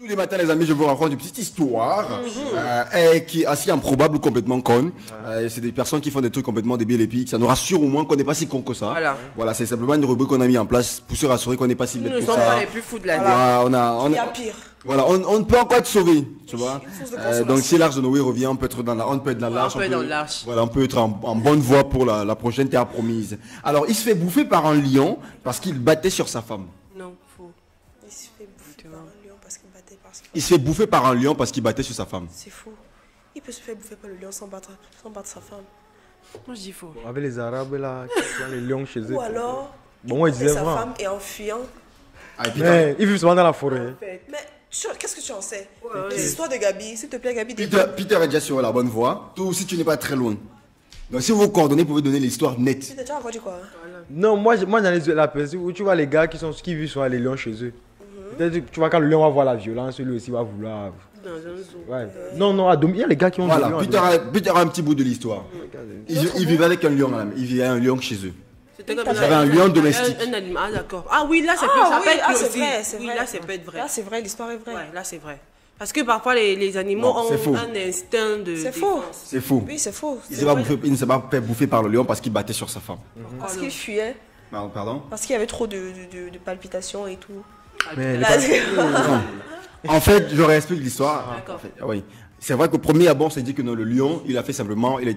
Tous les matins, les amis, je vous raconte une petite histoire qui est assez improbable ou complètement conne. C'est des personnes qui font des trucs complètement débiles et puis ça nous rassure au moins qu'on n'est pas si con que ça. Voilà, c'est simplement une rubrique qu'on a mis en place pour se rassurer qu'on n'est pas si bête que ça. Nous ne sommes pas les plus fous de la vie. Il y a pire. Voilà, on peut encore être sauvé, tu vois. Donc si l'arche de Noé revient, on peut être dans l'arche. Voilà, on peut être en bonne voie pour la prochaine terre promise. Alors, il se fait bouffer par un lion parce qu'il battait sur sa femme. Non, faux. Il se fait bouffer par un lion parce qu'il battait par sa femme. Il se fait bouffer par un lion parce qu'il battait sur sa femme. C'est faux. Il peut se faire bouffer par le lion sans battre sa femme. Moi, je dis faux. Avec les Arabes là, qui ont les lions chez eux. Ou alors, bon, moi, je disais sa vrai. femme et en fuyant. Mais ils vivent souvent dans la forêt. Mais qu'est-ce que tu en sais? Les histoires de Gabi, s'il te plaît, Gabi. Peter est déjà sur la bonne voie. Toi aussi, tu n'es pas très loin. Donc, si vous coordonnez, vous pouvez donner l'histoire nette. Tu as déjà encore dit quoi? Non, moi dans la personne où tu vois les gars qui vivent sur les lions chez eux. Peut-être tu vois quand le lion va voir la violence, lui aussi va vouloir. Dans un zoo. Ouais. Non, il y a les gars qui ont. Voilà, Peter a un petit bout de l'histoire. Il vivait avec un lion, madame. Il vivait un lion chez eux. C'était comme il avait un lion domestique. Un animal, ah d'accord. Ah oui, là ça peut être vrai. Oui, là ça peut être vrai. Là c'est vrai, l'histoire est vraie. Ouais, là c'est vrai. Parce que parfois les animaux ont un instinct de C'est faux. C'est faux. Oui, c'est faux. Il ne s'est pas fait bouffer par le lion parce qu'il battait sur sa femme. Parce qu'il fuyait. Pardon? Parce qu'il y avait trop de palpitations et tout. Mais en fait, je réexplique l'histoire. En fait, oui. C'est vrai qu'au premier abord, c'est dit que non, le lion, il a fait simplement, il a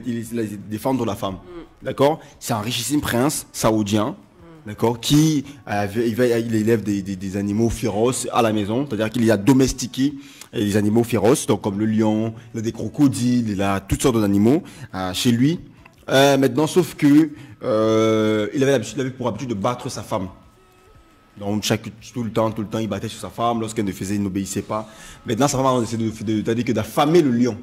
défendre la femme. D'accord? C'est un richissime prince saoudien. D'accord? Qui il élève des animaux féroces à la maison. C'est-à-dire qu'il y a domestiqué des animaux féroces, donc comme le lion, il a des crocodiles, il a toutes sortes d'animaux chez lui. Maintenant, sauf que il avait pour habitude de battre sa femme. Donc tout le temps, il battait sur sa femme. Lorsqu'elle ne faisait, il n'obéissait pas. Maintenant, sa femme a décidé d'affamer le lion.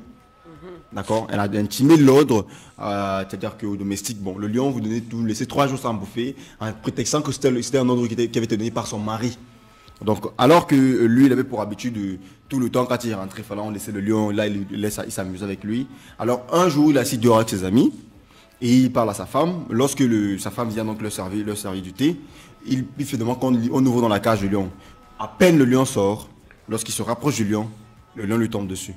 D'accord? Elle a intimé l'ordre, c'est-à-dire qu'au domestique, bon, le lion, vous laissez 3 jours sans bouffer, en prétextant que c'était un ordre qui avait été donné par son mari. Donc, alors que lui, il avait pour habitude, tout le temps, quand il rentrait, il fallait on laissait le lion, là, il s'amuse avec lui. Alors, un jour, il est assis dehors avec ses amis, et il parle à sa femme. Lorsque sa femme vient donc leur servir du thé, il fait demande qu'on ouvre dans la cage du lion. À peine le lion sort, lorsqu'il se rapproche du lion, le lion lui tombe dessus.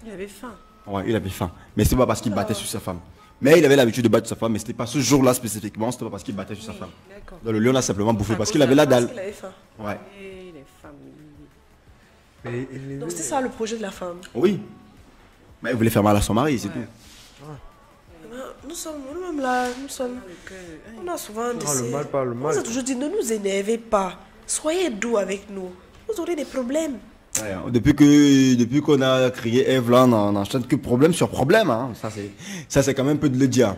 Il avait faim. Ouais, il avait faim. Mais c'est pas parce qu'il battait sur sa femme. Mais il avait l'habitude de battre sur sa femme, mais c'était pas ce jour-là spécifiquement, c'était pas parce qu'il battait sur sa femme. Donc, le lion l'a simplement bouffé parce qu'il avait la dalle. Parce qu'il avait faim. Ouais. Et les femmes. Donc c'est ça le projet de la femme. Oui. Mais il voulait faire mal à son mari, c'est tout. Nous sommes nous-mêmes là, on a souvent des... le mal. On a toujours dit, ne nous énervez pas. Soyez doux avec nous. Vous aurez des problèmes. Ouais, depuis qu'on a créé Eve là, on enchaîne que problème sur problème. Hein. Ça c'est quand même un peu de le dire.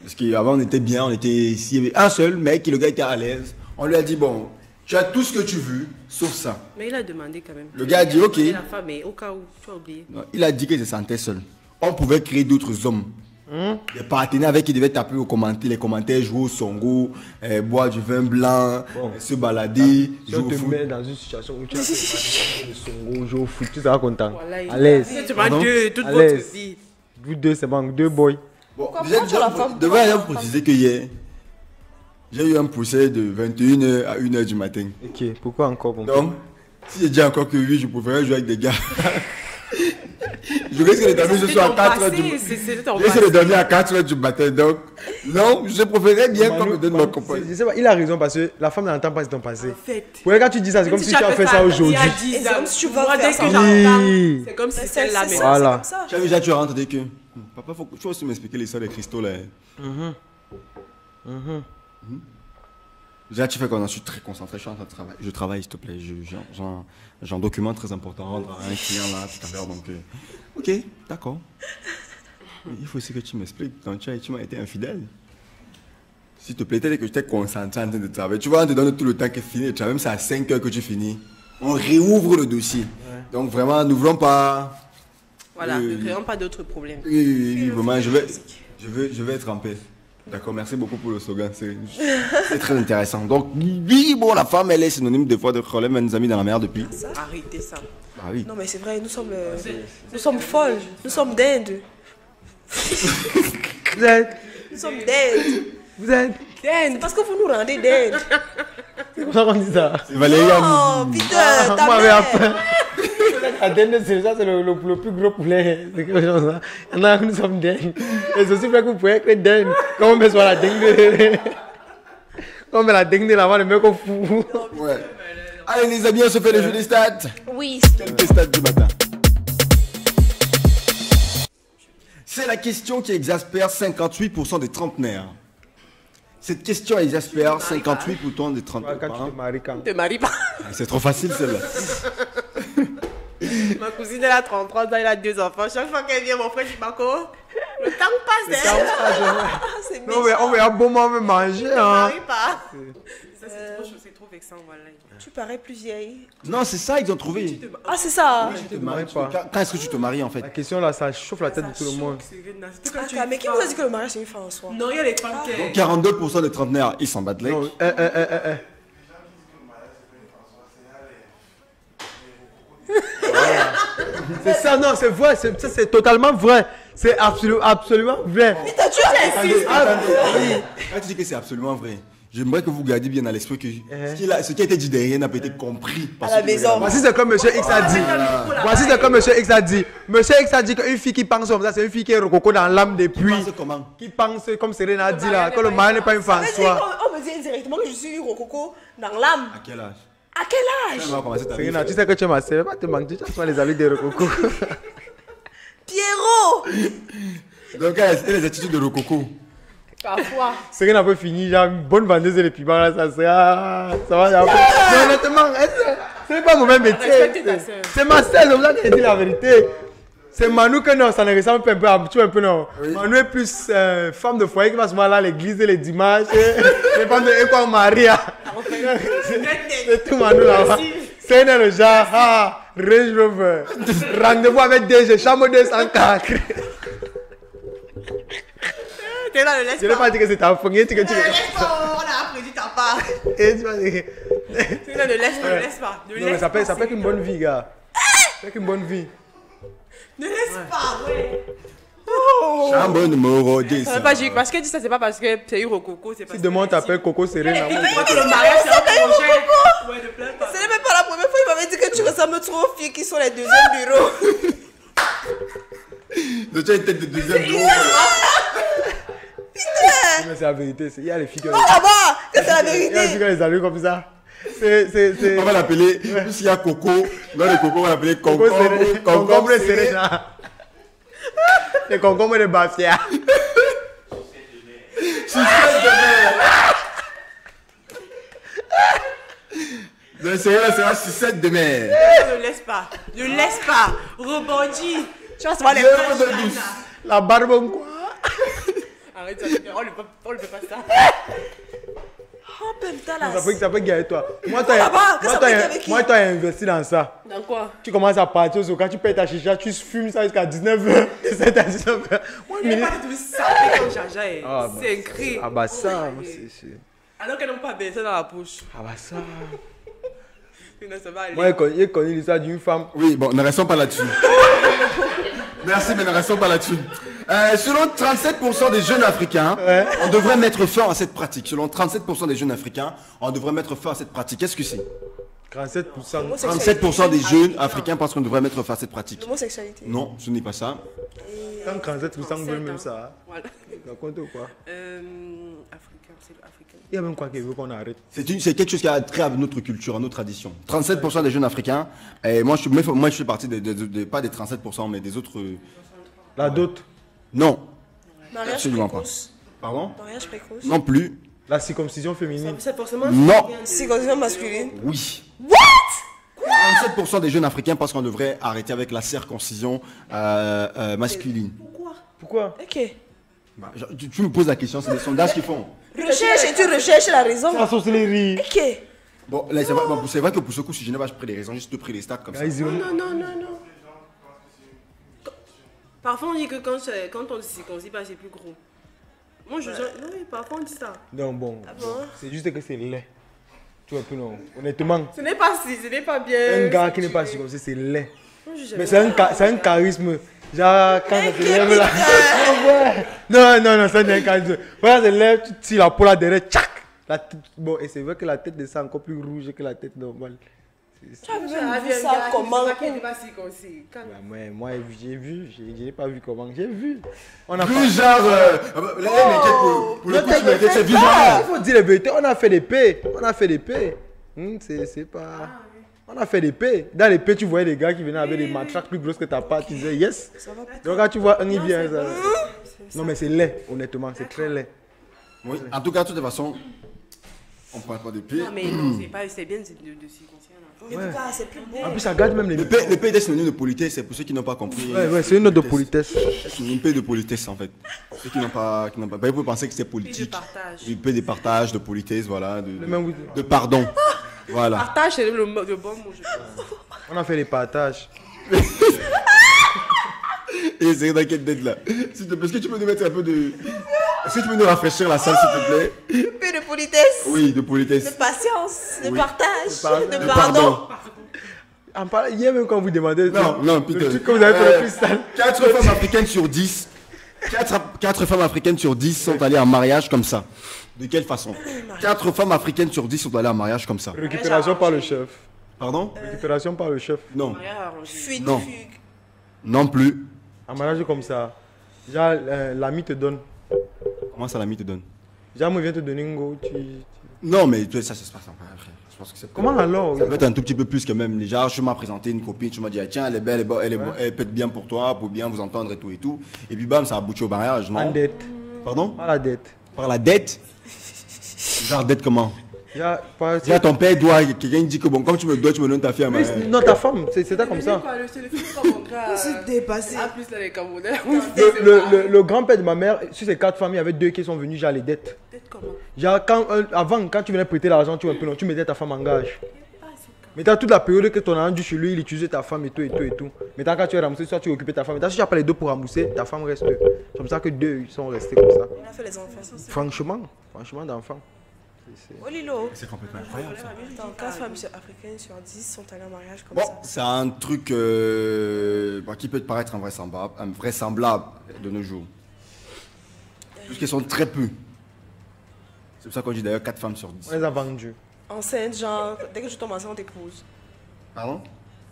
Parce qu'avant on était bien, s'il y avait un seul mec et le gars était à l'aise, on lui a dit bon, tu as tout ce que tu veux, sauf ça. Mais il a demandé quand même. Le gars a dit ok. La femme, mais au cas où, tu as oublié. Non, il a dit qu'il se sentait seul. On pouvait créer d'autres hommes. Des partenaires avec qui devaient taper les commentaires, jouer au songo, boire du vin blanc, se balader, jouer au foot. Si on te met dans une situation où tu as fait le songo, jouer au foot, tu seras content. Voilà, à l'aise. Tu vas toute votre vie. Vous deux, c'est bon, 2 boys. Bon, déjà, devrais préciser que hier, j'ai eu un procès de 21h à 1h du matin. Ok, pourquoi encore bon? Donc, si j'ai dit encore que oui, je préférerais jouer avec des gars. Je risque de dormir ce soir à 4h du matin. Je risque de dormir à 4h du matin. Donc, non, je préférerais bien qu'on me donne mon compagnie. Je sais pas, il a raison parce que la femme n'entend pas ton passé. En fait. Ouais, quand tu dis ça, c'est comme si tu as fait ça aujourd'hui. C'est comme si tu vas faire ça. C'est comme si c'était la même. Voilà. Tu as déjà, tu rentres dès que. Papa, tu vas aussi m'expliquer l'histoire des cristaux là. Déjà, tu fais qu'on je suis très concentré, je suis en train de travailler. Je travaille, s'il te plaît. J'ai un document très important à rendre à un client là tout à l'heure. Donc, ok, d'accord. Il faut aussi que tu m'expliques. Donc, tu m'as été infidèle. S'il te plaît, dès que j'étais concentré en train de travailler, tu vois, on te donne tout le temps qui est fini. Tu vois, même c'est à 5h que tu finis. On réouvre le dossier. Ouais. Donc, vraiment, nous ne voulons pas. Voilà, ne créons pas d'autres problèmes. Oui, vraiment, je vais être en paix. D'accord, merci beaucoup pour le slogan, c'est très intéressant. Donc, oui, bon, la femme, elle est synonyme des fois de problème, elle nous a mis dans la merde depuis. Arrêtez ça. Ah oui. Non, mais c'est vrai, nous sommes folles, nous sommes d'Inde. Nous sommes d'Inde. Vous êtes d'Inde. C'est parce que vous nous rendez d'Inde. C'est pour ça qu'on dit ça. C'est Valérie. Oh, Peter, ta mère. La dinde, c'est le plus gros poulet. C'est quelque chose. Hein. Il y en a nous sommes dingues. Et ceci fait que vous pouvez être dingue. Quand on met sur la dingue. Quand on met la dingue là-bas, le mec on fout. Ouais. Allez les amis, on se fait le jeu des stats. Oui. Quelques stats du matin. C'est la question qui exaspère 58% des trentenaires. Cette question exaspère 58% des trentenaires. Quand tu te maries, quand Te marie pas. C'est trop facile celle-là. Ma cousine, elle a 33 ans, elle a 2 enfants. Chaque fois qu'elle vient, mon frère dit Marco, le temps passe. C'est non, mais on va un bon moment manger. Ne Hein. marie pas. Ça, c'est trop vexant, voilà. Tu parais plus vieille. Non, c'est ça, ils ont trouvé. Ah, c'est ça. Tu te maries pas. Quand est-ce que tu te maries en fait? La question là, ça chauffe la tête de tout le monde. Ah, mais qui vous a dit que le mariage c'est une fin en soi? Non, il y a les femmes qui. 42% des trentenaires, ils s'en battent les. Non, C'est ça, non, c'est vrai, c'est totalement vrai. C'est absolument vrai. Mais t'as tué avec Quand tu dis que c'est absolument vrai, j'aimerais que vous gardiez bien à l'esprit que ce qui a été dit derrière n'a pas été compris. à la maison. Voici ce que monsieur X a dit. Voici ce que monsieur X a dit. Monsieur X a dit qu'une fille qui pense comme ça, c'est une fille qui est rococo dans l'âme depuis. Comment? Qui pense comme Serena a dit là, que le mari n'est pas une femme en soi. On me dit indirectement que je suis rococo dans l'âme. À quel âge? À quel âge? On va commencer ta vie. Serena, tu sais que tu es ma sœur, pas te mentir, tu as les amis de rococo. Pierrot. Donc elle a les attitudes de Rococo. Parfois. Serena peut finir, genre une bonne vendeuse de piments là, ça sera. Ça va, ça va. Mais honnêtement, ce n'est pas mon même métier. Respecte ta sœur. C'est ma sœur, c'est pour ça qu'elle dit la vérité. C'est Manu que non, ça ne ressemble pas un peu à tu un peu non. Oui. Manu est plus femme de foyer qui va souvent là à l'église et les dimanches. Les femmes de quoi Maria. C'est tout Manu là-bas. C'est le genre, Range Rover. Rendez-vous avec DG, chambre 204. T'es là, ne laisse Je n'ai pas dit que c'était un fournier, tu que tu. Ne laisse pas, on a appris ta part. Et tu vas dire. T'es là, ne laisse pas, ne laisse pas. Non, mais ça peut être une bonne vie, gars. Ça peut être une bonne vie. Ne laisse pas, ouais. Chambre numéro 10. Ça veut pas dire parce qu'elle dit ça, c'est pas parce que c'est eu Rococo, c'est parce Si que. demain on t'appelle Coco Serena. Et puis que le mariage c'est un projet. Ouais, ne pleure pas. Ce n'est même pas la première fois qu'il m'avait dit que tu ressembles trop aux filles qui sont les deuxièmes bureaux. Donc tu as une tête de deuxième bureau. Mais c'est la vérité. Il y a les filles qui. Oh là-bas, que c'est la Il y a les filles vérité. qui les allument comme ça. C'est. On va l'appeler, s'il y a Coco, dans le Coco on va l'appeler Coco Serena. Concombre Serena. Serena. Les concombres de Bafia. Donc Serena sera sucette de mer. Ne laisse pas, ne laisse pas. Rebondis. Tu vas se voir les Zéro flashs, de là. douce. La barbe en quoi? Arrête ça, on ne peut pas ça. Oh, putain, là. Ça peut gagner toi. Moi, là-bas, que ça peut être avec qui? tu as investi dans ça. Dans quoi? Tu commences à partir au quand tu payes ta chicha, tu fumes ça jusqu'à 19h. 17 à 19h. Moi, Il n'est pas du tout sapé comme Jaja. Ah, bah, C'est écrit. Ah bah ça, c'est. Alors qu'elles n'ont pas baissé dans la poche. Ah bah ça. Sinon, ça va aller. Moi, j'ai connu l'histoire d'une femme. Oui, bon, ne restons pas là-dessus. Merci, mais ne restons pas là-dessus. Selon 37% des jeunes Africains, on devrait mettre fin à cette pratique. Selon 37% des jeunes Africains, on devrait mettre fin à cette pratique. Qu'est-ce que c'est? 37%. 37% des jeunes Africains pensent qu'on devrait mettre fin à cette pratique. L'homosexualité. Non, ce n'est pas ça. Quand 37% veulent même ça. Voilà. Raconte quoi? Africain, c'est africain. Il y a même quoi qui veut qu'on arrête. C'est quelque chose qui a trait à notre culture, à notre tradition. 37% des jeunes Africains, et moi je fais partie pas des 37%, mais des autres. La dot. Non, Mariage absolument pas. précoce. Pardon? Mariage précoce. Non plus. La circoncision féminine. C'est forcément Non. circoncision masculine. Oui. What? 37% des jeunes Africains pensent qu'on devrait arrêter avec la circoncision masculine. Pourquoi? Ok. Bah, tu me poses la question, c'est des sondages qu'ils font. Recherche et tu recherches la raison. La sorcellerie. Ok. Bon, là, c'est vrai que pour ce coup, si je n'ai pas pris les raisons, juste pris les stats comme ça. Non. Parfois, on dit que quand on ne se circoncis pas, c'est plus gros. Moi, oui, parfois, on dit ça. Non, bon. bon? C'est juste que c'est laid. Tu vois un peu non. Honnêtement, Ce n'est pas si, ce n'est pas bien. un gars qui n'est pas circoncis, c'est laid. Moi, je- Mais c'est un charisme. Genre, quand ça se lève là. Non, ça n'est un charisme. Voilà, ça se lève, tu tires la peau là derrière, tchac. La tête, bon, et c'est vrai que la tête descend encore plus rouge que la tête normale. Tu as vu ça comment? Moi, j'ai vu, je n'ai pas vu comment, j'ai vu. On a Vu genre... pour le coup, tu m'as dit, c'est vu genre... Il faut dire la vérité, on a fait des paix. C'est pas... On a fait des paix. Dans les paix, tu voyais des gars qui venaient avec des matraques plus grosses que ta patte. Tu disais yes. Donc quand tu vois un bien, ça... Non mais c'est laid, honnêtement, c'est très laid. Oui, en tout cas, de toute façon, on ne parle pas de paix. Non, mais non, c'est bien de s'y concernant. Mais en tout cas, c'est plus beau. En plus, ça gâte même les... Le paix est synonyme de politesse, c'est pour ceux qui n'ont pas compris. Ouais, c'est une note de politesse. C'est une paix de politesse en fait. Ceux qui n'ont pas... Vous pouvez penser que c'est politique. Paix de partage. Une paix de partage, de politesse, voilà. même- De pardon. Voilà. Partage, c'est le bon mot, je pense. On a fait des partages. Et c'est dans quelle dette là? S'il te plaît, est-ce que tu peux nous mettre un peu de... Est-ce que tu peux nous rafraîchir la salle s'il te plaît? Peu de politesse, Oui, de politesse. de patience, de Oui. partage, de De pardon. Hier même quand vous demandez... Non, Peter. Le truc que vous avez fait le freestyle. 4 femmes africaines sur 10. 4 femmes africaines sur 10 sont allées en mariage comme ça. De quelle façon? 4 femmes africaines sur 10 sont allées en mariage comme ça. Récupération par le chef. Pardon? Récupération par le chef. Non. Fuite, Non. fugue. Non plus. Un mariage comme ça. Genre, l'ami te donne. Comment ça l'ami te donne? Genre, moi, je viens te donner un go. Non, mais ça se passe après. Je pense que c'est... Comment alors? Ça peut être un tout petit peu plus quand même. Déjà, je m'as présenté une copine, tu m'as dit, ah, tiens, elle est belle, elle peut être bien pour toi, pour bien vous entendre et tout et tout. Et puis bam, ça aboutit au mariage, En non? dette. Pardon? Pas la dette. Par la dette? Genre dette comment? Genre, pas... Déjà, ton père doit, quelqu'un dit que bon, comme tu me dois, tu me donnes ta fille à mariage. Non, ta femme, c'était comme ça. C'est le film comme mon gars. C'est dépassé. En plus, là, les Camerounais. Le grand-père de ma mère, sur ces 4 familles, il y avait 2 qui sont venus, genre les dettes. Peut-être comment? Genre, avant, quand tu venais prêter l'argent, tu mettais ta femme en gage. Mais t'as toute la période que ton argent dû chez lui, il utilisait ta femme et tout. Mais quand tu es remboursé, soit tu occupais ta femme. Mais si tu n'as pas les 2 pour rembourser, ta femme reste. C'est comme ça que 2 ils sont restés comme ça. On a fait les enfants. Franchement d'enfants. Oh Lilo. C'est complètement incroyable ça. Attends, 4 femmes africaines sur 10 sont allées en mariage comme Bon, ça. c'est un truc qui peut te paraître invraisemblable de nos jours. Puisqu'ils sont très peu. C'est pour ça qu'on dit d'ailleurs 4 femmes sur 10. On les a vendus. Enceinte, genre, dès que tu tombes enceinte, on t'épouse. Pardon?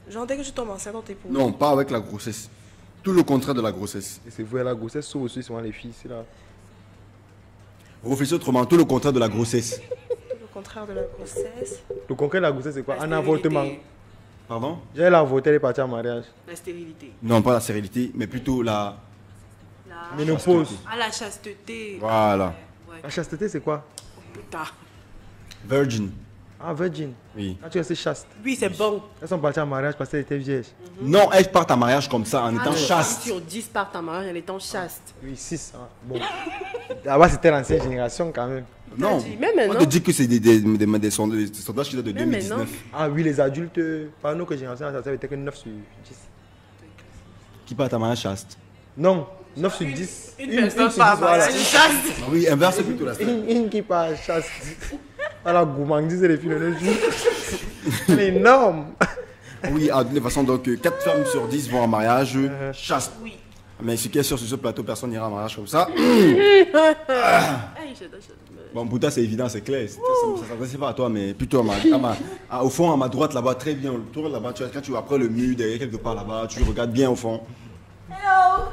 Genre, dès que tu tombes enceinte, on t'épouse. Non, pas avec la grossesse. Tout le contraire de la grossesse. Et c'est vrai, la grossesse sauve aussi souvent les filles. C'est là. Réfléchis autrement, tout le contraire de la grossesse. Le contraire de la grossesse. Le concret de la grossesse, c'est quoi? La Un avortement. Pardon? J'ai avorté, elle est partie en mariage. La stérilité. Non, pas la stérilité, mais plutôt la... Ménopause. Ah, la chasteté. Voilà. Ouais. La chasteté, c'est quoi? Putain. Virgin. Ah, virgin. Oui. Quand tu restes chaste. Oui, c'est bon. Elles sont parties en mariage parce qu'elles étaient vierges. Non, elle part en mariage comme ça, en étant chaste. Sur 10 partent en mariage en étant chaste. Oui, 6. Hein. Bon. Là-bas, c'était l'ancienne génération quand même. Non, Même on maintenant. te dit que c'est des sondages qui datent de Même 2019. Ah oui, les adultes, par nous que génération, ça n'était que 9 sur 10. Qui part en mariage chaste. Non, 9 sur 10. Une personne sur part 10, en mariage chaste. Ah oui, inverse plutôt la Une qui part chaste. Voilà, gourmandise les filles de nos jours. C'est énorme. Oui, de toute façon, donc 4 femmes sur 10 vont en mariage chaste. Oui. Mais ce qui est sûr sur ce plateau, personne n'ira en mariage comme ça. Hey, j'adore. Bon, pour toi, c'est évident, c'est clair. Ça ne s'adresse pas à toi, mais plutôt au fond, à ma droite, là-bas, très bien. Le tour là-bas, quand tu vas après le mur, derrière quelque part là-bas, tu regardes bien au fond. Hello.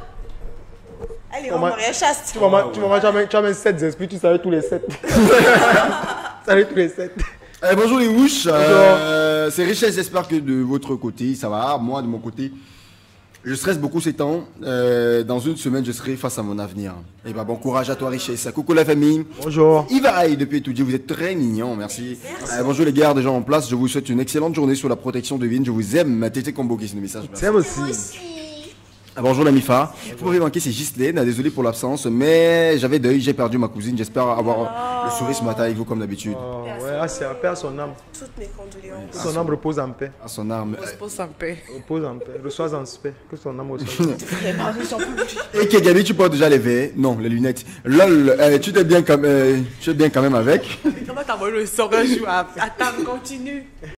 Elle est en mariage chaste. Tu vas mettre 7 esprits, tu savais tous les 7. Tu savais tous les 7. Bonjour les wouches, c'est Richesse, j'espère que de votre côté ça va. Moi de mon côté, je stresse beaucoup ces temps. Dans une semaine, je serai face à mon avenir. Et bon courage à toi Richesse. Coucou la famille. Bonjour. Ivaï depuis Étudier, vous êtes très mignon, merci. Bonjour les gars, déjà en place, je vous souhaite une excellente journée sur la protection divine. Je vous aime, ma tété combo qui est le message. Merci. C'est aussi. Bonjour la Mifa. Vous m'avez manqué, c'est Ghislaine. Désolé pour l'absence, mais j'avais deuil, j'ai perdu ma cousine. J'espère avoir le sourire ce matin avec vous comme d'habitude. Oh, ouais, c'est en paix à son âme. Toutes mes condoléances. Que son âme repose en paix. À son arme. Pose en paix. Repose en paix. Reçois en paix. Que son âme reçoive en paix. Et Kegabi, tu portes déjà les verres? Non, les lunettes. Lol, tu es bien quand même avec. Comment t'as envoyé le son un jour? Attends, continue.